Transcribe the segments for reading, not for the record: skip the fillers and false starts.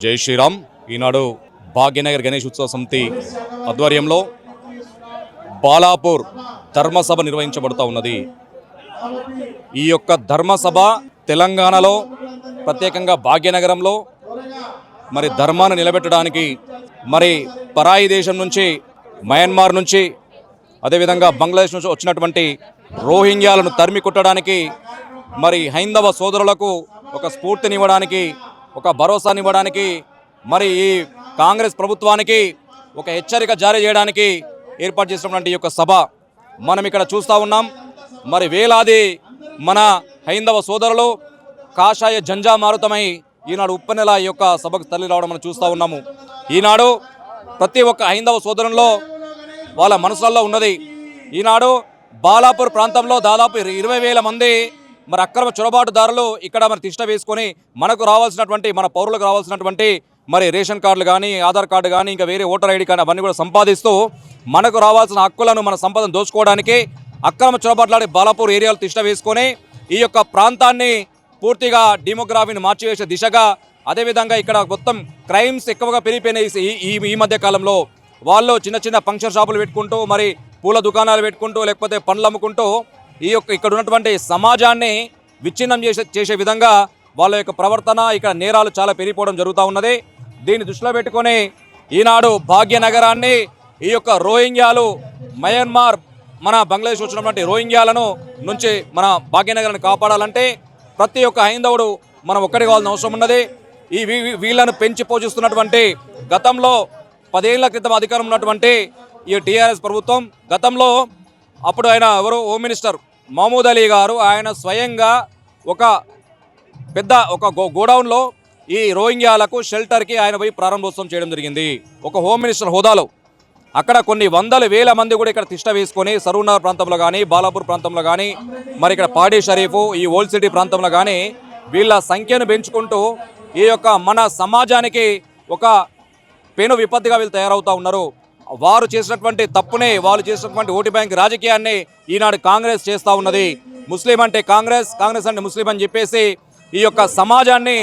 జై శ్రీరామ్. ఈనాడు భాగ్యనగర్ గణేష్ ఉత్సవ సమితి ఆధ్వర్యంలో బాలాపూర్ ధర్మసభ నిర్వహించబడుతూ ఉన్నది. ఈ యొక్క ధర్మసభ తెలంగాణలో ప్రత్యేకంగా భాగ్యనగరంలో మరి ధర్మాన్ని నిలబెట్టడానికి మరి పరాయి దేశం నుంచి మయన్మార్ నుంచి అదేవిధంగా బంగ్లాదేశ్ నుంచి వచ్చినటువంటి రోహింగ్యాలను తరిమి కొట్టడానికి మరి హైందవ సోదరులకు ఒక స్ఫూర్తినివ్వడానికి ఒక భరోసానివ్వడానికి మరి ఈ కాంగ్రెస్ ప్రభుత్వానికి ఒక హెచ్చరిక జారీ చేయడానికి ఏర్పాటు చేసినటువంటి ఈ యొక్క సభ మనం ఇక్కడ చూస్తూ ఉన్నాం. మరి వేలాది మన హైందవ సోదరులు కాషాయ జంజా మారుతమై ఈనాడు ఉప్పెనెల ఈ యొక్క సభకు తరలి రావడం మనం చూస్తూ ఉన్నాము. ఈనాడు ప్రతి ఒక్క హైందవ సోదరుల్లో వాళ్ళ మనసులలో ఉన్నది. ఈనాడు బాలాపూర్ ప్రాంతంలో దాదాపు 20,000 మంది మరి అక్రమ చొరబాటుదారులు ఇక్కడ మరి తిష్ట వేసుకొని మనకు రావాల్సినటువంటి మన పౌరులకు రావాల్సినటువంటి మరి రేషన్ కార్డులు కానీ ఆధార్ కార్డు కానీ ఇంకా వేరే ఓటర్ ఐడి కానీ అవన్నీ కూడా సంపాదిస్తూ మనకు రావాల్సిన హక్కులను మన సంపదను దోచుకోవడానికి అక్రమ చొరబాట్లాడి బాలాపూర్ ఏరియాలు తిష్ట వేసుకొని ఈ యొక్క ప్రాంతాన్ని పూర్తిగా డెమోగ్రఫీని మార్చివేసే దిశగా అదేవిధంగా ఇక్కడ మొత్తం క్రైమ్స్ ఎక్కువగా పెరిగిపోయినాయి. ఈ మధ్య కాలంలో వాళ్ళు చిన్న చిన్న ఫంక్షన్ షాపులు పెట్టుకుంటూ మరి పూల దుకాణాలు పెట్టుకుంటూ లేకపోతే పండ్లు అమ్ముకుంటూ ఈ యొక్క ఇక్కడ ఉన్నటువంటి సమాజాన్ని విచ్ఛిన్నం చేసే విధంగా వాళ్ళ యొక్క ప్రవర్తన ఇక్కడ నేరాలు చాలా పెరిగిపోవడం జరుగుతూ ఉన్నది. దీన్ని దృష్టిలో పెట్టుకొని ఈనాడు భాగ్యనగరాన్ని ఈ యొక్క రోహింగ్యాలు మయన్మార్ మన బంగ్లాదేశ్ వచ్చినటువంటి రోహింగ్యాలను నుంచి మన భాగ్యనగరాన్ని కాపాడాలంటే ప్రతి ఒక్క హైందవుడు మనం ఒక్కడి కావాల్సిన అవసరం ఉన్నది. ఈ వీళ్ళను పెంచి పోషిస్తున్నటువంటి గతంలో 10 ఏళ్ల క్రితం అధికారం ఉన్నటువంటి ఈ టీఆర్ఎస్ ప్రభుత్వం గతంలో అప్పుడు ఆయన ఎవరు హోమ్ మినిస్టర్ మహమూద్ అలీ గారు ఆయన స్వయంగా ఒక పెద్ద గోడౌన్లో ఈ రోహింగ్యాలకు షెల్టర్కి ఆయన పోయి ప్రారంభోత్సవం చేయడం జరిగింది ఒక హోమ్ మినిస్టర్ హోదాలో. అక్కడ కొన్ని 100,000 మంది కూడా ఇక్కడ తిష్ట వేసుకొని సరూనగర్ ప్రాంతంలో కానీ బాలాపూర్ ప్రాంతంలో కానీ మరి ఇక్కడ పాడి షరీఫ్ ఈ ఓల్డ్ సిటీ ప్రాంతంలో కానీ వీళ్ళ సంఖ్యను పెంచుకుంటూ ఈ యొక్క మన సమాజానికి ఒక పెను విపత్తిగా వీళ్ళు తయారవుతూ ఉన్నారు. వారు చేసినటువంటి తప్పునే వాళ్ళు చేసినటువంటి ఓటు బ్యాంక్ రాజకీయాన్ని ఈనాడు కాంగ్రెస్ చేస్తూ ఉన్నది. ముస్లిం అంటే కాంగ్రెస్, కాంగ్రెస్ అంటే ముస్లిం అని చెప్పేసి ఈ యొక్క సమాజాన్ని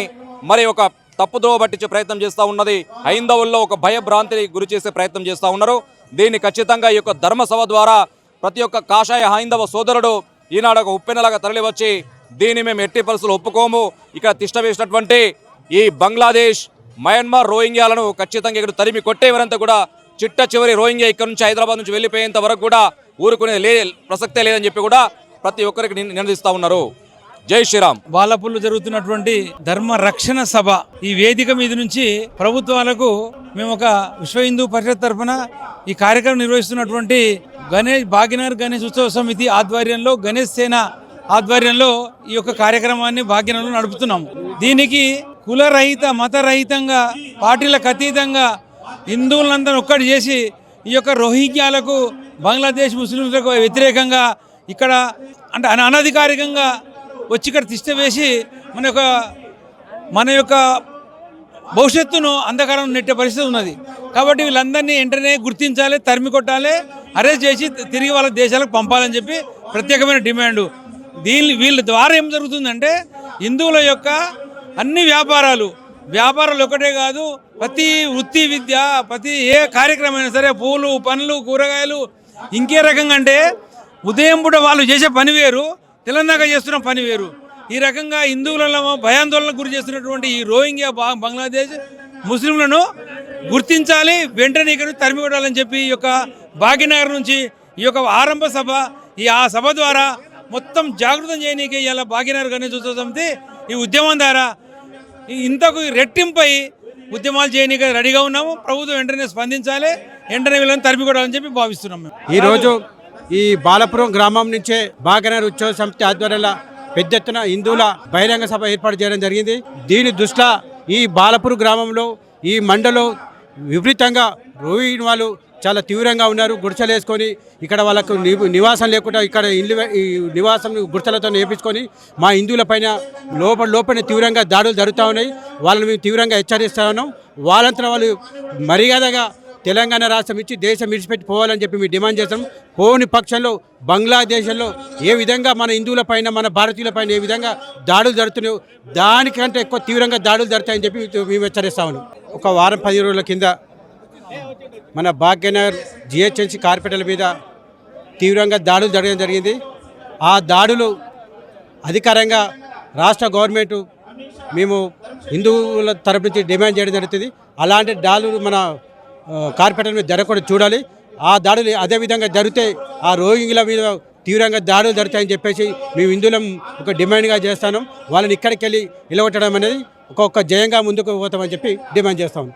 మరి ఒక తప్పుదోవ పట్టించే ప్రయత్నం చేస్తూ ఉన్నది. హైందవుల్లో ఒక భయభ్రాంతిని గురి చేసే ప్రయత్నం చేస్తూ ఉన్నారు. దీన్ని ఖచ్చితంగా ఈ యొక్క ధర్మసభ ద్వారా ప్రతి ఒక్క కాషాయ హైందవ సోదరుడు ఈనాడు ఒక ఉప్పెనలాగా తరలివచ్చి దీన్ని మేము ఎట్టి పరిస్థితులు ఒప్పుకోము. ఇక్కడ తిష్ట వేసినటువంటి ఈ బంగ్లాదేశ్ మయన్మార్ రోహింగ్యాలను ఖచ్చితంగా ఇక్కడ తరిమి కొట్టేవరంతా కూడా చిట్ట చివరి రోహింగ్యా ఇక్కడ నుంచి హైదరాబాద్ నుంచి వెళ్ళిపోయేంత వరకు కూడా ఊరుకునే ప్రసక్తే లేదని చెప్పి కూడా ప్రతి ఒక్కరికి నినదిస్తూ ఉన్నారు. జై శ్రీరామ్. బాలాపూర్లో జరుగుతున్నటువంటి ధర్మ రక్షణ సభ ఈ వేదిక మీద నుంచి ప్రభుత్వాలకు మేము ఒక విశ్వ హిందూ పరిషత్ తరఫున ఈ కార్యక్రమం నిర్వహిస్తున్నటువంటి భాగ్యనగర్ గణేష్ ఉత్సవ సమితి ఆధ్వర్యంలో గణేష్ సేన ఆధ్వర్యంలో ఈ యొక్క కార్యక్రమాన్ని భాగ్యనగర్లో నడుపుతున్నాము. దీనికి కులరహిత మతరహితంగా పార్టీలకు అతీతంగా హిందువులందరూ ఒక్కటి చేసి ఈ యొక్క రోహింగ్యాలకు బంగ్లాదేశ్ ముస్లింలకు వ్యతిరేకంగా ఇక్కడ అంటే అనధికారికంగా వచ్చి ఇక్కడ తిష్ట వేసి మన యొక్క భవిష్యత్తును అంధకారం నెట్టే పరిస్థితి ఉన్నది. కాబట్టి వీళ్ళందరినీ వెంటనే గుర్తించాలి, తరిమి కొట్టాలి, అరెస్ట్ చేసి తిరిగి వాళ్ళ దేశాలకు పంపాలని చెప్పి ప్రత్యేకమైన డిమాండు. వీళ్ళ ద్వారా ఏం జరుగుతుందంటే హిందువుల యొక్క అన్ని వ్యాపారాలు ఒకటే కాదు, ప్రతి వృత్తి విద్య ప్రతి ఏ కార్యక్రమం అయినా సరే పూలు పండ్లు కూరగాయలు ఇంకే రకంగా అంటే ఉదయం పూట వాళ్ళు చేసే పని వేరు, తెలంగాణ చేస్తున్న పని వేరు. ఈ రకంగా హిందువులలో భయాందోళనకు గురి చేస్తున్నటువంటి ఈ రోహింగ్యా బంగ్లాదేశ్ ముస్లింలను గుర్తించాలి, వెంటనే ఇక్కడ తరిమి కొట్టాలని చెప్పి ఈ యొక్క భాగ్యనగర్ నుంచి ఈ యొక్క ఆరంభ సభ ఆ సభ ద్వారా మొత్తం జాగృతం చేయనీకి ఇలా భాగ్యనగర్ గణేష్ ఉత్సవ సమితి ఈ ఉద్యమం ద్వారా ఇంతకు రెట్టింపై ఉద్యమాలు చేయనీకి రెడీగా ఉన్నాము. ప్రభుత్వం వెంటనే స్పందించాలి, వెంటనే వీళ్ళని తరిమి కొట్టాలని చెప్పి భావిస్తున్నాం. ఈరోజు ఈ బాలాపురం గ్రామం నుంచే భాగ్యనగర్ ఉత్సవ సమితి ఆధ్వర్యంలో పెద్ద ఎత్తున హిందువుల బహిరంగ సభ ఏర్పాటు చేయడం జరిగింది. దీని దృష్ట్యా ఈ బాలాపూర్ గ్రామంలో ఈ మండలో విపరీతంగా రోహింగ్యా వాళ్ళు చాలా తీవ్రంగా ఉన్నారు. గుడిసెలు వేసుకొని ఇక్కడ వాళ్ళకు నివాసం లేకుండా ఇక్కడ ఈ నివాసం గుడిసెలతో నేర్పించుకొని మా హిందువుల పైన లోపల తీవ్రంగా దాడులు జరుగుతూ ఉన్నాయి. వాళ్ళని మేము తీవ్రంగా హెచ్చరిస్తా ఉన్నాం. వాళ్ళంతా వాళ్ళు మర్యాదగా తెలంగాణ రాష్ట్రం ఇచ్చి దేశం విడిచిపెట్టి పోవాలని చెప్పి మేము డిమాండ్ చేస్తాం. పోని పక్షంలో బంగ్లాదేశ్లో ఏ విధంగా మన హిందువులపైన మన భారతీయులపైన ఏ విధంగా దాడులు జరుగుతున్నాయో దానికంటే ఎక్కువ తీవ్రంగా దాడులు జరుగుతాయని చెప్పి మేము హెచ్చరిస్తాము. ఒక వారం 10 రోజుల కింద మన భాగ్యనగర్ జిహెచ్ఎంసీ కార్పొరేటర్ల మీద తీవ్రంగా దాడులు జరగడం జరిగింది. ఆ దాడులు అధికారంగా రాష్ట్ర గవర్నమెంట్ మేము హిందువుల తరపు నుంచి డిమాండ్ చేయడం జరుగుతుంది. అలాంటి దాడులు మన కార్పొరేటర్ మీద జరగకుండా చూడాలి. ఆ దాడులు అదేవిధంగా జరిగితే ఆ రోహింగ్యుల మీద తీవ్రంగా దాడులు జరుగుతాయని చెప్పేసి మేము హిందువులం ఒక డిమాండ్గా చేస్తాను. వాళ్ళని ఇక్కడికి వెళ్ళి నిలగొట్టడం అనేది ఒక్కొక్క జయంగా ముందుకు పోతామని చెప్పి డిమాండ్ చేస్తాం.